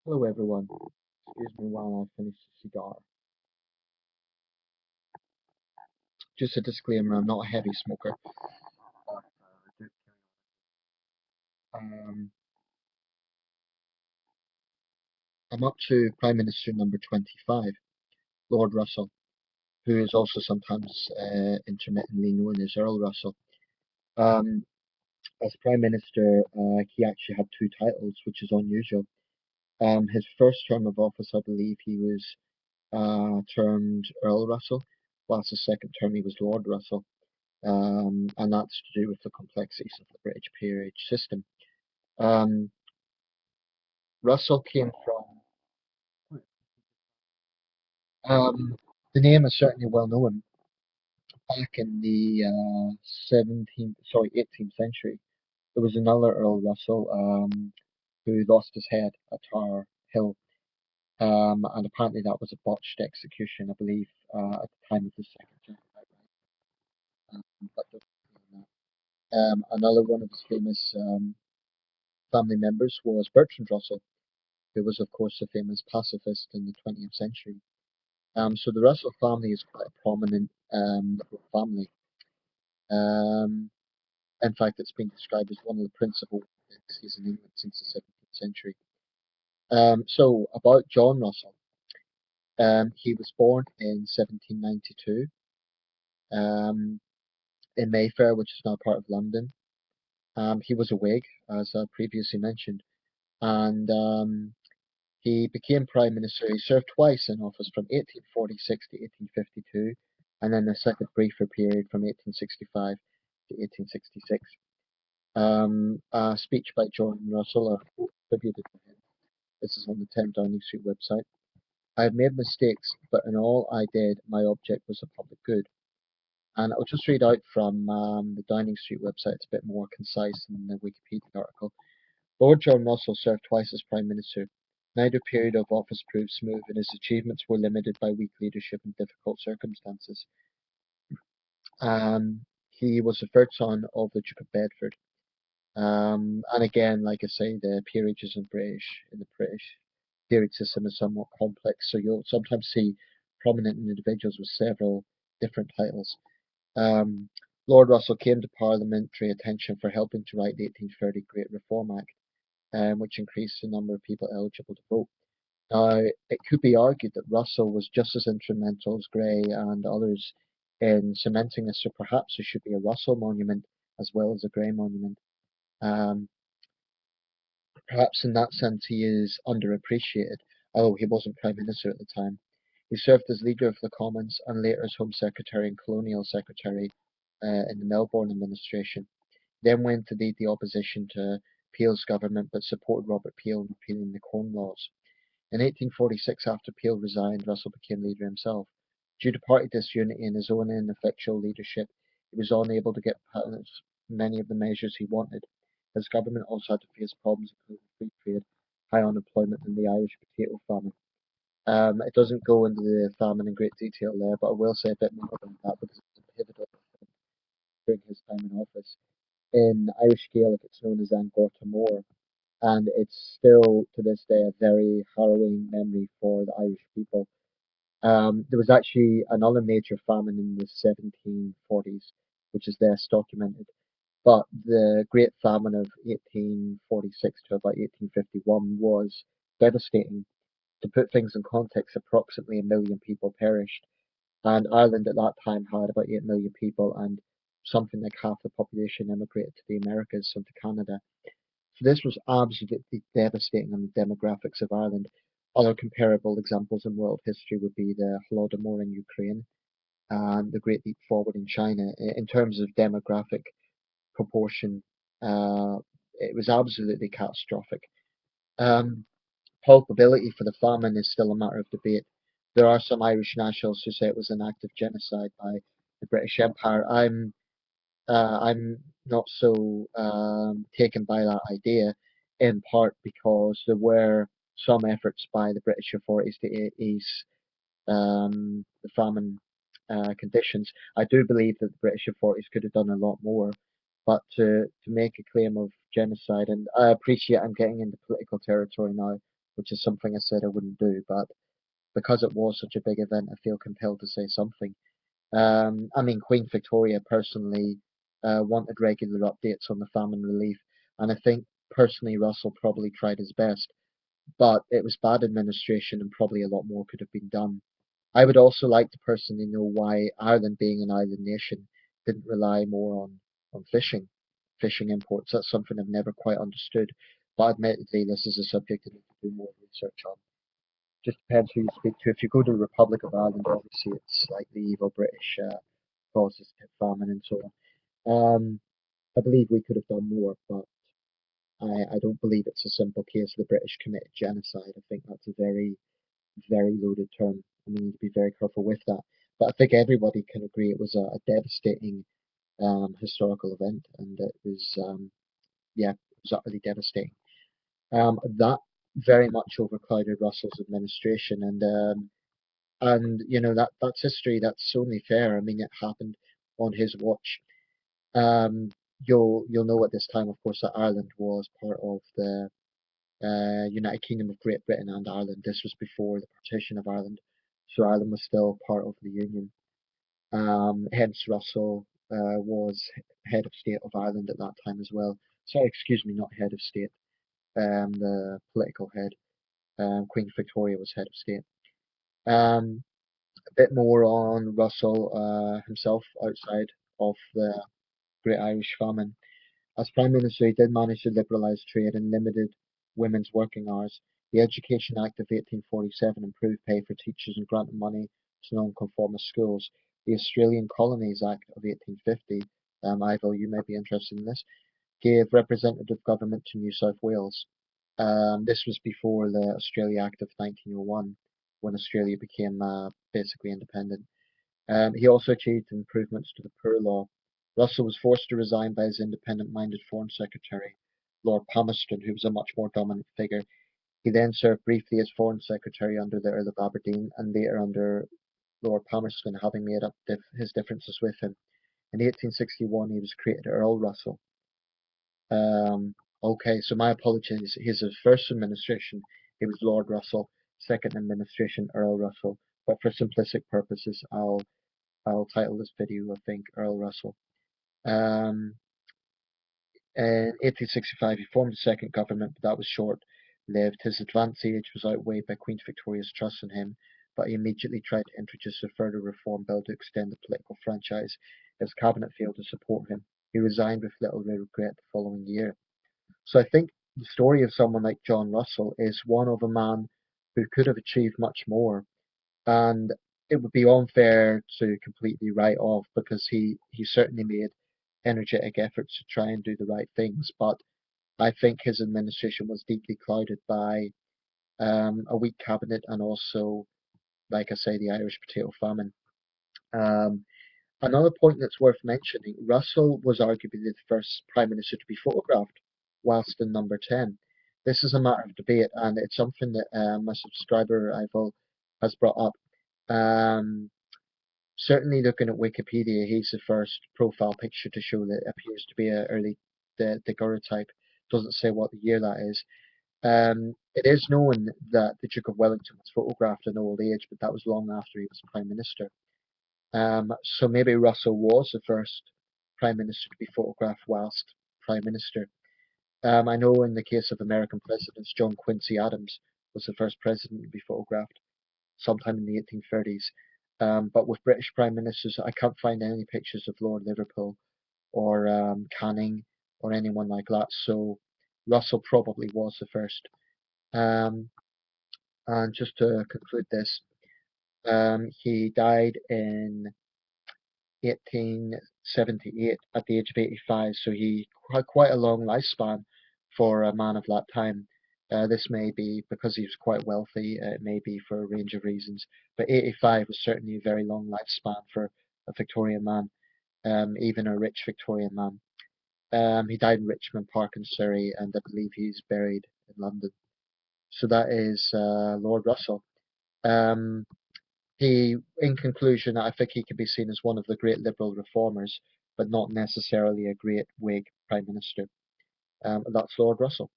Hello everyone. Excuse me while I finish the cigar. Just a disclaimer, I'm not a heavy smoker. Um, I'm up to Prime Minister number 25, Lord Russell, who is also sometimes intermittently known as Earl Russell. Um, as Prime Minister, he actually had two titles, which is unusual. His first term of office, I believe, he was termed Earl Russell, whilst his second term he was Lord Russell. And that's to do with the complexities of the British peerage system. Um, Russell came from, um, the name is certainly well known. Back in the 18th century, there was another Earl Russell who lost his head at Tower Hill, and apparently that was a botched execution, I believe, at the time of the second genocide. But another one of his famous family members was Bertrand Russell, who was, of course, a famous pacifist in the 20th century. So the Russell family is quite a prominent family. Um, in fact, it's been described as one of the principal dynasties in England since the 17th century. So about John Russell, he was born in 1792 um, in Mayfair, which is now part of London. He was a Whig, as I previously mentioned, and he became Prime Minister. He served twice in office from 1846 to 1852, and then a second briefer period from 1865 to 1866. A speech by John Russell, attributed to him. This is on the 10 Downing Street website. I have made mistakes, but in all I did, my object was the public good. And I'll just read out from the Downing Street website. It's a bit more concise than the Wikipedia article. Lord John Russell served twice as Prime Minister. Neither period of office proved smooth, and his achievements were limited by weak leadership and difficult circumstances. He was the third son of the Duke of Bedford. And again, like I say, the peerages in the British peerage system is somewhat complex, so you'll sometimes see prominent individuals with several different titles. Um, Lord Russell came to parliamentary attention for helping to write the 1830 Great Reform Act, which increased the number of people eligible to vote. Now, it could be argued that Russell was just as instrumental as Grey and others in cementing this, so perhaps there should be a Russell monument as well as a Grey monument. Um, Perhaps in that sense he is underappreciated, although he wasn't Prime Minister at the time. He served as Leader of the Commons and later as Home Secretary and Colonial Secretary in the Melbourne administration. Then went to lead the opposition to Peel's government but supported Robert Peel in repealing the Corn Laws. In 1846, after Peel resigned, Russell became leader himself. Due to party disunity and his own ineffectual leadership, he was unable to get past many of the measures he wanted. His government also had to face problems including free trade, high unemployment, and the Irish potato famine. It doesn't go into the famine in great detail there, but I will say a bit more about that because it's a pivotal event during his time in office. In Irish Gaelic, it's known as An Gorta Mór, and it's still to this day a very harrowing memory for the Irish people. There was actually another major famine in the 1740s, which is less documented. But the Great Famine of 1846 to about 1851 was devastating. To put things in context, approximately 1 million people perished, and Ireland at that time had about 8 million people, and something like half the population emigrated to the Americas and to Canada. So this was absolutely devastating on the demographics of Ireland. Other comparable examples in world history would be the Holodomor in Ukraine and the Great Leap Forward in China. In terms of demographic proportion, uh, it was absolutely catastrophic. Um, Culpability for the famine is still a matter of debate. There are some Irish nationals who say it was an act of genocide by the British Empire. I'm not so taken by that idea, in part because there were some efforts by the British authorities to ease the famine conditions. I do believe that the British authorities could have done a lot more, but to make a claim of genocide, and I appreciate I'm getting into political territory now, which is something I said I wouldn't do, but because it was such a big event, I feel compelled to say something. I mean, Queen Victoria personally wanted regular updates on the famine relief, and I think personally Russell probably tried his best, but it was bad administration and probably a lot more could have been done. I would also like to personally know why Ireland, being an island nation, didn't rely more on fishing imports. That's something I've never quite understood, but admittedly, this is a subject I need to do more research on. Just depends who you speak to. If you go to the Republic of Ireland, obviously it's like the evil British causes famine and so on. I believe we could have done more, but I don't believe it's a simple case the British committed genocide. I think that's a very, very loaded term, and we need to be very careful with that. But I think everybody can agree it was a devastating historical event, and it was, yeah, it was utterly devastating. That very much overclouded Russell's administration, and you know that's history. That's only fair. I mean, it happened on his watch. Um, you'll know at this time, of course, that Ireland was part of the United Kingdom of Great Britain and Ireland. This was before the partition of Ireland, so Ireland was still part of the Union. Hence, Russell was head of state of Ireland at that time as well. Sorry, excuse me, not head of state. The political head. Queen Victoria was head of state. Um, a bit more on Russell himself outside of the Great Irish Famine. As Prime Minister, he did manage to liberalise trade and limited women's working hours. The Education Act of 1847 improved pay for teachers and granted money to nonconformist schools. The Australian Colonies Act of 1850, Ivor, you may be interested in this, gave representative government to New South Wales. This was before the Australia Act of 1901, when Australia became basically independent. He also achieved improvements to the Poor Law. Russell was forced to resign by his independent-minded Foreign Secretary, Lord Palmerston, who was a much more dominant figure. He then served briefly as Foreign Secretary under the Earl of Aberdeen and later under Lord Palmerston, having made up his differences with him. In 1861, he was created Earl Russell. Okay, so my apologies. His first administration, he was Lord Russell. Second administration, Earl Russell. But for simplistic purposes, I'll title this video, I think, Earl Russell. Um, in 1865, he formed a second government, but that was short-lived. His advanced age was outweighed by Queen Victoria's trust in him, but he immediately tried to introduce a further reform bill to extend the political franchise. His cabinet failed to support him. He resigned with little regret the following year. So I think the story of someone like John Russell is one of a man who could have achieved much more, and it would be unfair to completely write off because he certainly made energetic efforts to try and do the right things. But I think his administration was deeply clouded by a weak cabinet and also, like I say, the Irish potato famine. Um, Another point that's worth mentioning, Russell was arguably the first prime minister to be photographed whilst in number 10. This is a matter of debate, and it's something that my subscriber Ivo has brought up. Um, Certainly, looking at Wikipedia, he's the first profile picture to show that it appears to be a early daguerreotype. Doesn't say what the year that is. It is known that the Duke of Wellington was photographed in old age, but that was long after he was prime minister. So maybe Russell was the first prime minister to be photographed whilst prime minister. I know in the case of American presidents, John Quincy Adams was the first president to be photographed sometime in the 1830s. But with British prime ministers, I can't find any pictures of Lord Liverpool or Canning or anyone like that. So Russell probably was the first. Um, and just to conclude this, he died in 1878 at the age of 85, so he had quite a long lifespan for a man of that time. This may be because he was quite wealthy, it may be for a range of reasons, but 85 was certainly a very long lifespan for a Victorian man, even a rich Victorian man. He died in Richmond Park in Surrey, and I believe he's buried in London. So that is Lord Russell. In conclusion, I think he can be seen as one of the great liberal reformers, but not necessarily a great Whig prime minister. That's Lord Russell.